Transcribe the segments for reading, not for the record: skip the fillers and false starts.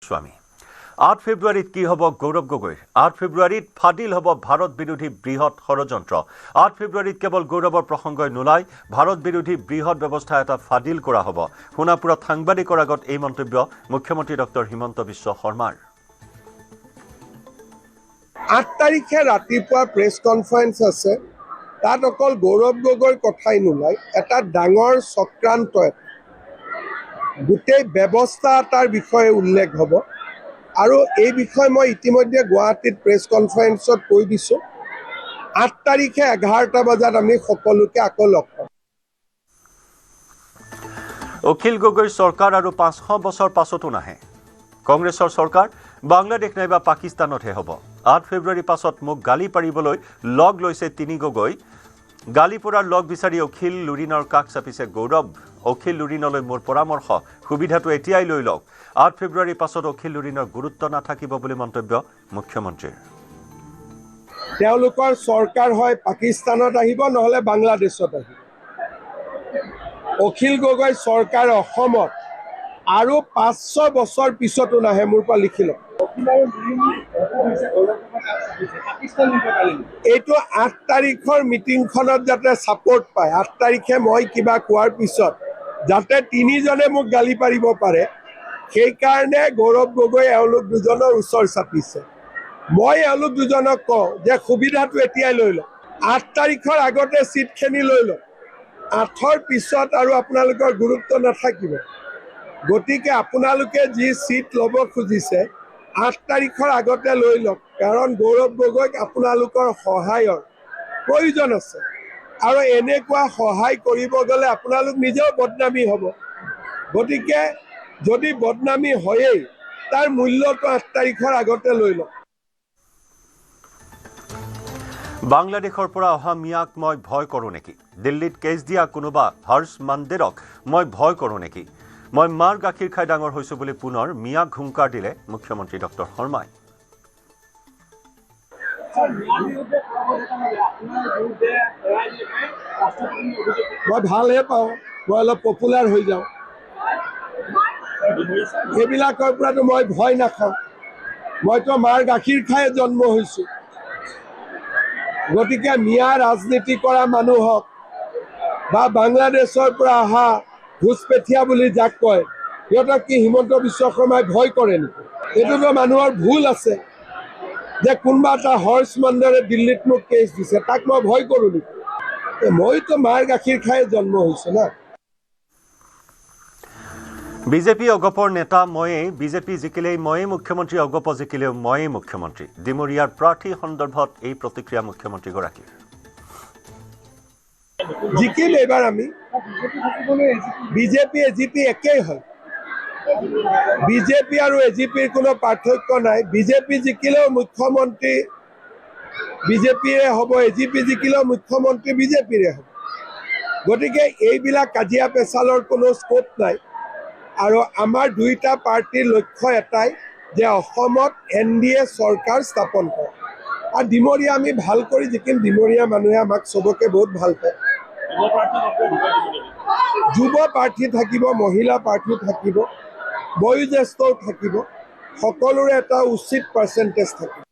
গোস্বামী 8 ফেব্ৰুৱাৰীত কি হ'ব গৌৰৱ গগৈৰ 8 ফেব্ৰুৱাৰীত ফাদিল হ'ব ভাৰত বিৰোধী বৃহৎ ষড়যন্ত্ৰ 8 ফেব্ৰুৱাৰীত কেৱল গৌৰৱৰ প্ৰসংগই নোলাই ভাৰত বিৰোধী বৃহৎ ব্যৱস্থা এটা ফাদিল কৰা হ'ব সোণাপুৰত সাংবাদিকৰ আগত এই মন্তব্য মুখ্যমন্ত্ৰী ডক্টৰ হিমন্ত বিশ্ব শৰ্মাৰ 8 তাৰিখে ৰাতিপুৱা প্ৰেছ কনফাৰেন্স আছে তাত অকল গৌৰৱ গগৈৰ কথাই নোলাই এটা ডাঙৰ চক্ৰান্ত গোটেই ব্যৱস্থা এটাৰ বিষয়ে উল্লেখ হ'ব আৰু এই বিষয়ে মই ইতিমধ্যে গুৱাহাটীত প্ৰেছ কনফাৰেন্সত কৈ দিছো 8 তাৰিখে 11টা বজাত আমি সকলোকে আকৌ লগ পাম অখিল গগৈৰ চৰকাৰ আৰু 500 বছৰ পাছতো নাহে কংগ্ৰেছৰ চৰকাৰ বাংলাদেশ নাইবা পাকিস্তানতহে হ'ব 8 ফেব্ৰুৱাৰীৰ পাছত মোক গালি পাৰিবলৈ লগ লৈছে তিনি গগৈ গালি পৰাৰ লগ বিচাৰি অখিল লুৰিনৰ কাষ চাপিছে গৌৰৱ অখিল লুৰিনলৈ মোৰ পৰামৰ্শ সুবিধাটো এতিয়াই লৈ লওক 8 ফেব্ৰুৱাৰীৰ পাছত অখিল লুৰিনৰ গুৰুত্ব নাথাকিব বুলি মন্তব্য মুখ্যমন্ত্ৰীৰ তেওঁলোকৰ চৰকাৰ হয় পাকিস্তানত আহিব নহলে বাংলাদেশত আহিব অখিল গগৈ চৰকাৰ অসমত আৰু 500 বছৰ পিছতো নাহে মোৰ পৰা লিখি লওক এইটো 8 তাৰিখৰ মিটিংখনত যাতে সাপোৰ্ট পায় 8 তাৰিখে মই কিবা কোৱাৰ পিছত যাতে তিনিজনে মোক গালি পাৰিব পাৰে সেই কাৰণে গৌৰৱ গগৈ এওঁলোক দুজনৰ ওচৰ চাপিছে মই এওঁলোক দুজনক কওঁ যে সুবিধাটো এতিয়াই লৈ লওক 8 তাৰিখৰ আগতে সিটখিনি লৈ লওক 8ৰ পিছত আৰু আপোনালোকৰ গুৰুত্ব নাথাকিব গতিকে আপোনালোকে যি সিট ল'ব খুজিছে 8 তাৰিখৰ আগতে লৈ লওক কাৰণ গৌৰৱ গগৈক আপোনালোকৰ সহায়ৰ প্ৰয়োজন আছে আৰু এনেকুৱা সহায় কৰিব গ'লে আপোনালোক নিজেও বদনামী হ'ব গতিকে যদি বদনামী হয়েই তাৰ মূল্যটো 8 তাৰিখৰ আগতে লৈ লওক বাংলাদেশৰ পৰা অহা মিয়াক মই ভয় কৰোঁ নেকি দিল্লীত কেছ দিয়া কোনোবা হৰ্ষ মাণ্ডেৰক মই ভয় কৰোঁ নেকি মই মাৰ গাখীৰ খাই ডাঙৰ হৈছোঁ বুলি পুনৰ মিয়াক হুংকাৰ দিলে মুখ্যমন্ত্ৰী ডক্টৰ শৰ্মাই মই ভালহে পাওঁ মই অলপ পপুলাৰ হৈ যাওঁ এইবিলাকৰ পৰাতো মই ভয় নাখাওঁ মইতো মাৰ গাখীৰ খাই জন্ম হৈছোঁ গতিকে মিয়া ৰাজনীতি কৰা মানুহক বা বাংলাদেশৰ পৰা অহা ঘুচপেঠীয়া বুলি যাক কয় সিহঁতক কি হিমন্ত বিশ্ব শৰ্মাই ভয় কৰে নেকি এইটোতো মানুহৰ ভুল আছে যে কোনোবা এটা হৰ্ষ মাণ্ডেৰে দিল্লীত মোক কেছ দিছে তাক মই ভয় কৰোঁ নেকি মইতো মাৰ গাখীৰ খাই জন্ম হৈছোঁ না বিজেপি অগপৰ নেতা ময়ে বিজেপি জিকিলেই ময়ে মুখ্যমন্ত্ৰী অগপ জিকিলেও ময়ে মুখ্যমন্ত্ৰী ডিমৰীয়াৰ প্ৰাৰ্থী সন্দৰ্ভত এই প্ৰতিক্ৰিয়া মুখ্যমন্ত্ৰীগৰাকীৰ জিকিম এবাৰ আমি বিজেপি এজিপি একেই হয় বিজেপি আৰু এজিপিৰ কোনো পাৰ্থক্য নাই বিজেপি জিকিলেও মুখ্যমন্ত্ৰী বিজেপিৰে হ'ব এজিপি জিকিলেও মুখ্যমন্ত্ৰী বিজেপিৰে হ'ব গতিকে এইবিলাক কাজিয়া পেচালৰ কোনো স্কোপ নাই আৰু আমাৰ দুইটা পাৰ্টিৰ লক্ষ্য এটাই যে অসমত NDA চৰকাৰ স্থাপন কৰা আৰু ডিমৰীয়া আমি ভাল কৰি জিকিম ডিমৰীয়া মানুহে আমাক চবকে বহুত ভাল পায় যুৱ প্ৰাৰ্থী থাকিব মহিলা প্ৰাৰ্থী থাকিব বয়োজ্যেষ্ঠও থাকিব সকলোৰে এটা উচিত পাৰ্চেণ্টেজ থাকিব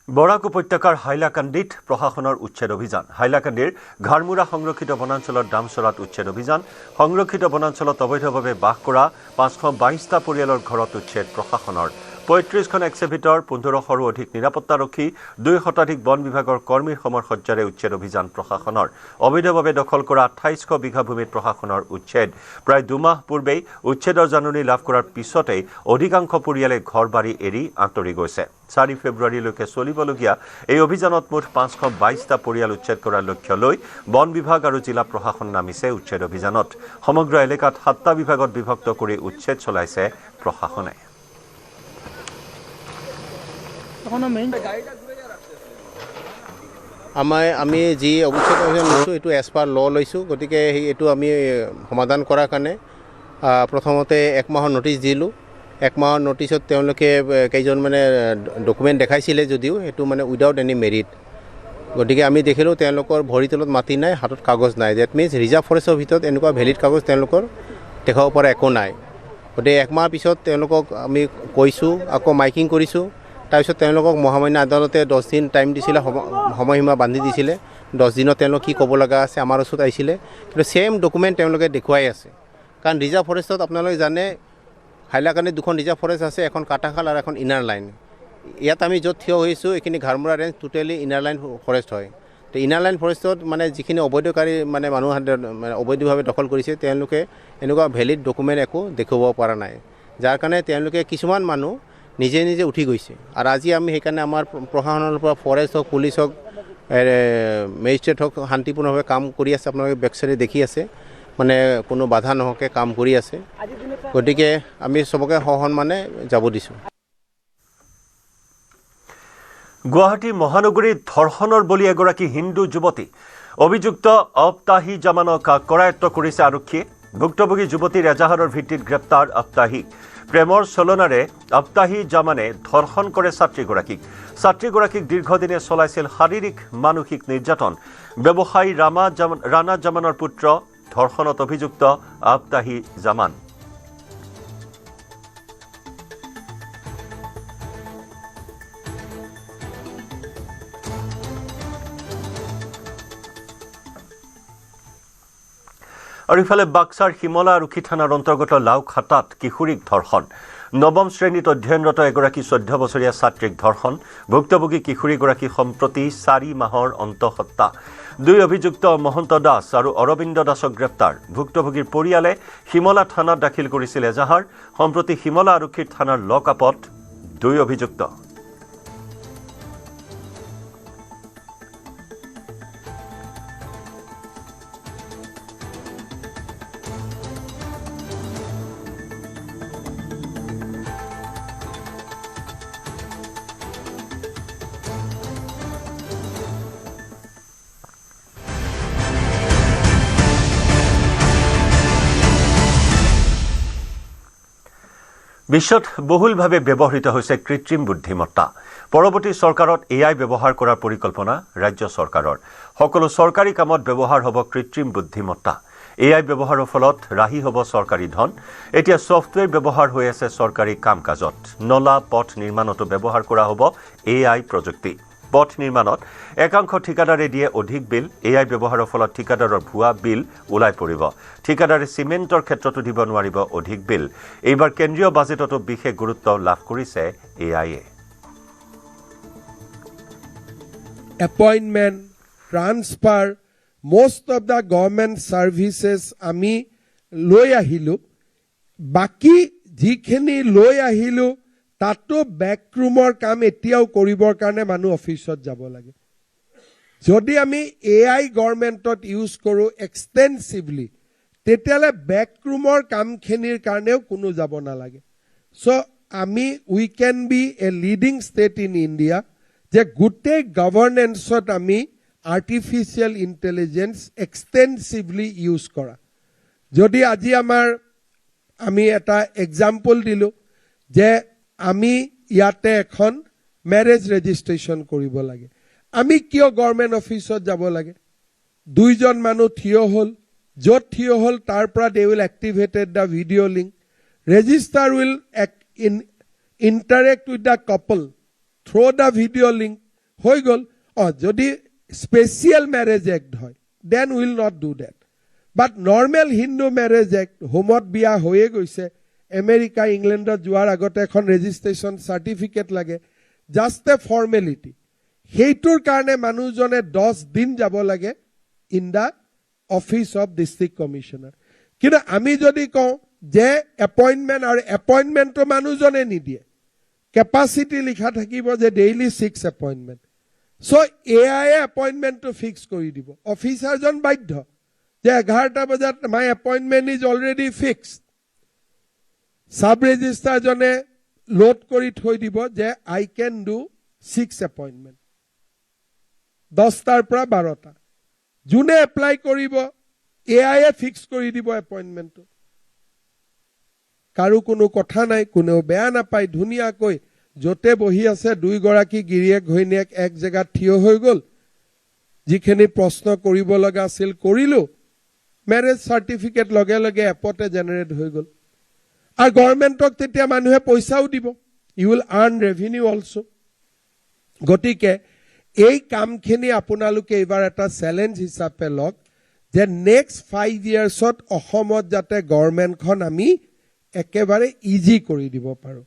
বৰাক উপত্যকাৰ হাইলাকান্দিত প্ৰশাসনৰ উচ্ছেদ অভিযান হাইলাকান্দিৰ ঘাৰমুৰা সংৰক্ষিত বনাঞ্চলৰ দামচৰাত উচ্ছেদ অভিযান সংৰক্ষিত বনাঞ্চলত অবৈধভাৱে বাস কৰা 522টা পৰিয়ালৰ ঘৰত উচ্ছেদ প্ৰশাসনৰ 35খন এক্সিভিটৰ 1500ৰো অধিক নিৰাপত্তাৰক্ষী 2 শতাধিক বন বিভাগৰ কৰ্মীৰ সমৰসজ্জাৰে উচ্ছেদ অভিযান প্ৰশাসনৰ অবৈধভাৱে দখল কৰা 2800 বিঘা ভূমিত প্ৰশাসনৰ উচ্ছেদ প্ৰায় 2 মাহ পূৰ্বেই উচ্ছেদৰ জাননী লাভ কৰাৰ পিছতেই অধিকাংশ পৰিয়ালে ঘৰ-বাৰী এৰি আঁতৰি গৈছে 4 ফেব্ৰুৱাৰীলৈকে চলিবলগীয়া এই অভিযানত মুঠ 522টা পৰিয়াল উচ্ছেদ কৰাৰ লক্ষ্য লৈ বন বিভাগ আৰু জিলা প্ৰশাসন নামিছে উচ্ছেদ অভিযানত সমগ্ৰ এলেকাত 7টা বিভাগত বিভক্ত কৰি উচ্ছেদ চলাইছে প্ৰশাসনে আমি যি অভিযোগ লৈছোঁ এইটো এজ পাৰ ল লৈছোঁ গতিকে এইটো আমি সমাধান কৰাৰ কাৰণে প্ৰথমতে 1 মাহৰ নটিচ দিলোঁ 1 মাহৰ নটিচত তেওঁলোকে কেইজন মানে ডকুমেণ্ট দেখাইছিলে যদিও সেইটো মানে উইদাউট এনি মেৰিট গতিকে আমি দেখিলোঁ তেওঁলোকৰ ভৰি তলত মাটি নাই, হাতত কাগজ নাই। ডেট মিনছ ৰিজাৰ্ভ ফৰেষ্টৰ ভিতৰত এনেকুৱা ভেলিড কাগজ তেওঁলোকৰ দেখাব পৰা একো নাই। গতিকে একমাহ পিছত তেওঁলোকক আমি কৈছোঁ, আকৌ মাইকিং কৰিছোঁ। তাৰপিছত তেওঁলোকক মহামান্য আদালতে 10 দিন টাইম দিছিলে, সময়সীমা বান্ধি দিছিলে। 10 দিনত তেওঁলোক কি ক'ব লগা আছে আমাৰ ওচৰত আহিছিলে, কিন্তু ছেম ডকুমেণ্ট তেওঁলোকে দেখুৱাই আছে। কাৰণ ৰিজাৰ্ভ ফৰেষ্টত আপোনালোকে জানে হাইলাকান্দিত 2খন ৰিজাৰ্ভ ফৰেষ্ট আছে, এখন কাটাখাল আৰু এখন ইনাৰ লাইন। ইয়াত আমি য'ত থিয় হৈছোঁ এইখিনি ঘাৰমুৰা range totally inner line forest হয়। তো ইনাৰ লাইন ফৰেষ্টত মানে যিখিনি অবৈধকাৰী মানে মানুহ মানে অবৈধভাৱে দখল কৰিছে, তেওঁলোকে এনেকুৱা ভেলিড ডকুমেণ্ট একো দেখুৱাব পৰা নাই। যাৰ কাৰণে তেওঁলোকে কিছুমান মানুহ নিজে নিজে উঠি গৈছে। আৰু আজি আমি সেইকাৰণে আমাৰ প্ৰশাসনৰ পৰা ফৰেষ্ট হওক, পুলিচ হওক, মেজিষ্ট্ৰেট হওক শান্তিপূৰ্ণভাৱে কাম কৰি আছে। আপোনালোকে বেকচাইডে দেখি আছে, মানে কোনো বাধা নোহোৱাকৈ কাম কৰি আছে। গতিকে আমি চবকে সসন্মানে যাব দিছোঁ। গুৱাহাটী মহানগৰীত ধৰ্ষণৰ বলি এগৰাকী হিন্দু যুৱতী। অভিযুক্ত আফতাহি জামানক কৰায়ত্ব কৰিছে আৰক্ষীয়ে। ভুক্তভোগী যুৱতীৰ এজাহাৰৰ ভিত্তিত গ্ৰেপ্তাৰ আফতাহিক। প্ৰেমৰ চলনাৰে আফতাহি জামানে ধৰ্ষণ কৰে ছাত্ৰীগৰাকীক। ছাত্ৰীগৰাকীক দীৰ্ঘদিনে চলাইছিল শাৰীৰিক মানসিক নিৰ্যাতন। ব্যৱসায়ী ৰাণা জামানৰ পুত্ৰ ধৰ্ষণত অভিযুক্ত আফতাহি জামান। আৰু ইফালে বাক্সাৰ শিমলা আৰক্ষী থানাৰ অন্তৰ্গত লাওখাটাত কিশোৰীক ধৰ্ষণ। 9ম শ্ৰেণীত অধ্যয়নৰত এগৰাকী 14 বছৰীয়া ছাত্ৰীক ধৰ্ষণ। ভুক্তভোগী কিশোৰীগৰাকী সম্প্ৰতি 4 মাহৰ অন্তঃসত্ত্বা। 2 অভিযুক্ত মহন্ত দাস আৰু অৰবিন্দ দাসক গ্ৰেপ্তাৰ। ভুক্তভোগীৰ পৰিয়ালে শিমলা থানাত দাখিল কৰিছিল এজাহাৰ। সম্প্ৰতি শিমলা আৰক্ষীৰ থানাৰ লকআপত 2 অভিযুক্ত। বিশ্বত বহুলভাৱে ব্যৱহৃত হৈছে কৃত্ৰিম বুদ্ধিমত্তা। পৰৱৰ্তী চৰকাৰত এআই ব্যৱহাৰ কৰাৰ পৰিকল্পনা ৰাজ্য চৰকাৰৰ। সকলো চৰকাৰী কামত ব্যৱহাৰ হ'ব কৃত্ৰিম বুদ্ধিমত্তা। এআই ব্যৱহাৰৰ ফলত ৰাহি হ'ব চৰকাৰী ধন। এতিয়া ছফ্টৱেৰ ব্যৱহাৰ হৈ আছে চৰকাৰী কাম কাজত। নলা পথ নিৰ্মাণতো ব্যৱহাৰ কৰা হ'ব এআই প্ৰযুক্তি। পথ নিৰ্মাণত একাংশ ঠিকাদাৰে দিয়ে অধিক বিল। এআই ব্যৱহাৰৰ ফলত ঠিকাদাৰৰ ভুৱা বিল ওলাই পৰিব। ঠিকাদাৰে চিমেণ্টৰ ক্ষেত্ৰতো দিব নোৱাৰিব অধিক বিল। এইবাৰ কেন্দ্ৰীয় বাজেটতো বিশেষ গুৰুত্ব লাভ কৰিছে এআইয়ে। Appointment, transfer, most of the government services আমি লৈ আহিলোঁ। বাকী যিখিনি লৈ আহিলোঁ তাতো বেকৰুমৰ কাম এতিয়াও কৰিবৰ কাৰণে মানুহ অফিচত যাব লাগে। যদি আমি এআই গভৰ্ণমেণ্টত ইউজ কৰোঁ এক্সটেনচিভলি, তেতিয়াহ'লে বেকৰুমৰ কামখিনিৰ কাৰণেও কোনো যাব নালাগে। So' we can be a leading state in India, যে গোটেই গভৰ্নেন্সত আমি আৰ্টিফিচিয়েল ইণ্টেলিজেন্স এক্সটেনচিভলি ইউজ কৰা। যদি আজি আমি এটা এক্সাম্পল দিলোঁ যে আমি ইয়াতে এখন মেৰেজ ৰেজিষ্ট্ৰেশ্যন কৰিব লাগে, আমি কিয় গভৰ্ণমেণ্ট অফিচত যাব লাগে? 2জন মানুহ থিয় হ'ল, য'ত থিয় হ'ল তাৰ পৰা they will activated the video' link. Registrar will interact with the couple through the video' link. হৈ গ'ল। যদি স্পেচিয়েল মেৰেজ এক্ট হয় then will not do that. But normal Hindu marriage act, হোমত বিয়া হৈয়ে গৈছে, আমেৰিকা ইংলেণ্ডত যোৱাৰ আগতে এখন ৰেজিষ্ট্ৰেশ্যন চাৰ্টিফিকেট লাগে, জাষ্ট এ ফৰ্মেলিটি। সেইটোৰ কাৰণে মানুহজনে 10 দিন যাব লাগে in the office of district commissioner. কিন্তু আমি যদি কওঁ যে এপইণ্টমেণ্ট, আৰু এপইণ্টমেণ্টটো মানুহজনে নিদিয়ে, কেপাচিটি লিখা থাকিব যে ডেইলি 6 এপইণ্টমেণ্ট। চ' এআইয়ে এপইণ্টমেণ্টটো ফিক্স কৰি দিব। অফিচাৰজন বাধ্য যে 11টা বজাত my appointment is already fixed. Sub ৰেজিষ্টাৰজনে লোড কৰি থৈ দিব যে আই কেন ডু 6 এপইণ্টমেণ্ট, 10টাৰ পৰা 12টা। যোনে এপ্লাই কৰিব এআইয়ে ফিক্স কৰি দিব এপইণ্টমেণ্টটো। কাৰো কোনো কথা নাই, কোনেও বেয়া নাপায়। ধুনীয়াকৈ য'তে বহি আছে 2গৰাকী গিৰিয়েক ঘৈণীয়েক এক জেগাত থিয় হৈ গ'ল, যিখিনি প্ৰশ্ন কৰিব লগা আছিল কৰিলোঁ মেৰেজ চাৰ্টিফিকেট লগে লগে এপতে জেনেৰেট হৈ গ'ল আৰু গভৰ্ণমেণ্টক তেতিয়া মানুহে পইচাও দিব you will earn revenue also' গতিকে এই কামখিনি আপোনালোকে এইবাৰ এটা চেলেঞ্জ হিচাপে লওক যে নেক্সট 5 yearsত অসমত যাতে গভৰ্ণমেণ্টখন আমি একেবাৰে ইজি কৰি দিব পাৰোঁ